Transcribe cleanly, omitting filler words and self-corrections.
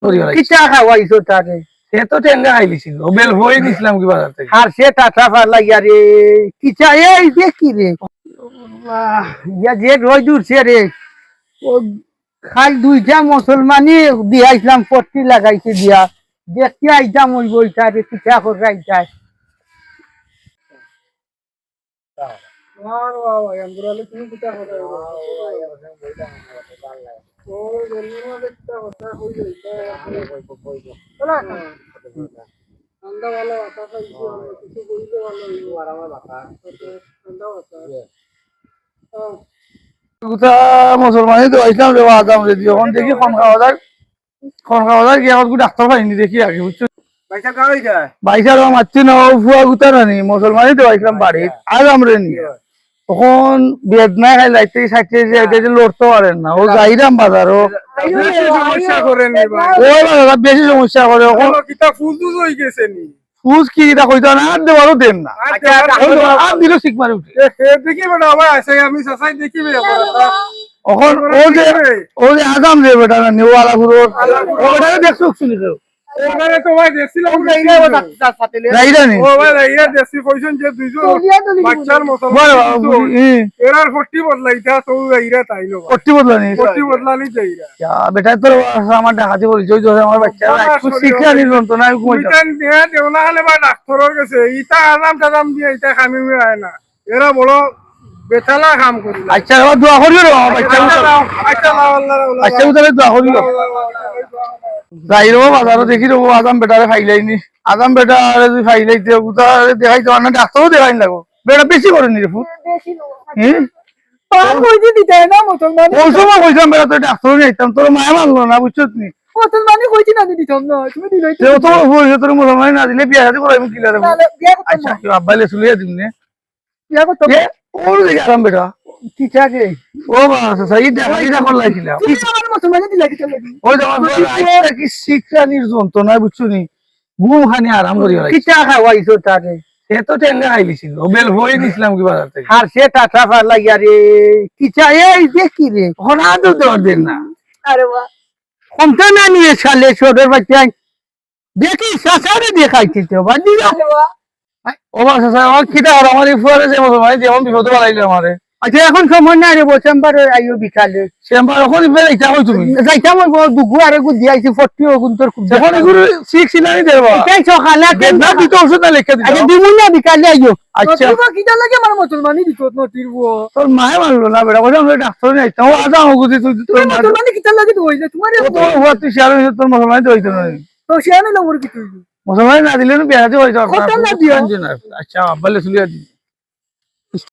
কিটা খাওয়াইছো তারে সে তো টেঙ্গা খাইলিছিল বেল হয়ে দিছিলাম কি বাজার থেকে আর সে টাটা ফালাইয়া রে কিটা এই দেখি রে ইয়া যে রই দূরছে রে ও খাল দুইটা মুসলমানি দিয়াইছিলাম পট্টি লাগাইছে দিয়া দেখতে আইতাম ওই বইটা রে কিটা করে আইতায় মুসলমানই তো আইসলাম রে আদাম রে যখন দেখি খনখাওয়াদার গিয়ে ডাক্তার পাইনি দেখি আগে বুঝছো বাইশার মারছি না ফুয়া গুতা রানি মুসলমানই তো আইসলাম বাড়ি আদাম রে নি তখন বেদনা খাই লাইতে সাইতে যে এটা যে লড়তে পারেন না ও যাইরাম বাজারও বেশি সমস্যা করে ফুজ কি এটা কইতো না আর দেওয়ারও দেন না আর দিল শিখ মারি উঠে এখন ও যে আগাম রে বেটা না নেওয়ালা ঘুরো ও বেটাকে দেখছো শুনি তো বেটা তোর আমার ডাকাতি বলছি আমার বাচ্চা শিক্ষা নির্বন্ত না ডাক্তারের কাছে ইটা আরাম টারাম দিয়ে ইটা খামি হয় না এরা বড় বেতালা কাম করি আচ্ছা এবার দোয়া করিও রে বাচ্চা আচ্ছা উতারে দোয়া করিও যাই রো বাজারও দেখি রো আদাম বেটারে ফাইলাইনি আদাম বেটারে যদি ফাইলাইতে উতারে দেখাইতে পার না ডাক্তারও দেখাইন লাগো বেটা বেশি করেনি রে ফুট কইছিলাম বেটা তোর ডাক্তারও নিতাম তোর মায়া মানলো না বুঝছো তুমি মুসলমানি কইছি না দিতাম না তুমি দিলাই তোর মুসলমানি না দিলে বিয়া শাদী করাইবো কি লাগে আচ্ছা কেউ আব্বাইলে চলিয়ে দিম নে বিয়া করতে ওর দেখি আরাম বেটা ঠিক আছে ও বাস এই দেখা করলাইছিলাম তুমি আমার মুসলমানি দিলাই কি ওই দেখো কি শিক্ষা নির্জন তো না বুঝছো নি ঘুম খানি আরাম করি কিটা খাওয়াইছো তারে সে তো টেঙ্গা খাইলিছিল বেল হয়ে দিছিলাম কি বাজার থেকে আর সে টাটা ফালাইয়া রে কিটা এই দেখি রে এখন আর তো দেওয়ার দেন না আরে বাহ কমতে না নিয়ে সালে ছোটের বাচ্চা দেখি সাসারে দেখাইছি তো বাদি ও বাস খিদা আর আমার ফুয়ারে যে মুসলমান যেমন বিপদ বাড়াইলো আমারে আচ্ছা এখন সময় না রে বসেম্বার আইও বিকালে চেম্বার এখন বেলাইতা কই তুমি যাইতাম ওই দুগু আর গু দিয়াইছি 40 গুণ তোর খুব এখন এগুলো শিখছি না দেবা তাই সকালে না দিতে ওষুধ না লিখে দিও আচ্ছা দিমুনা বিকালে আইও আচ্ছা তোমার কিটা লাগে আমার মুসলমানি দিত নতিরবো তোর মায়ে মানলো না বেটা বলে আমরা ডাক্তার নাই তাও আদা হগুদি তুই তোর মুসলমানি কিটা লাগে তো হইছে তোমার তোর হুয়া তুই শেয়ার হইছে তোর মুসলমান তো হইতো না তো শেয়ার না মোর কি তুই মুসলমান না দিলে না বিয়া হইতো কথা না দিও আচ্ছা আব্বালে চলিয়া দি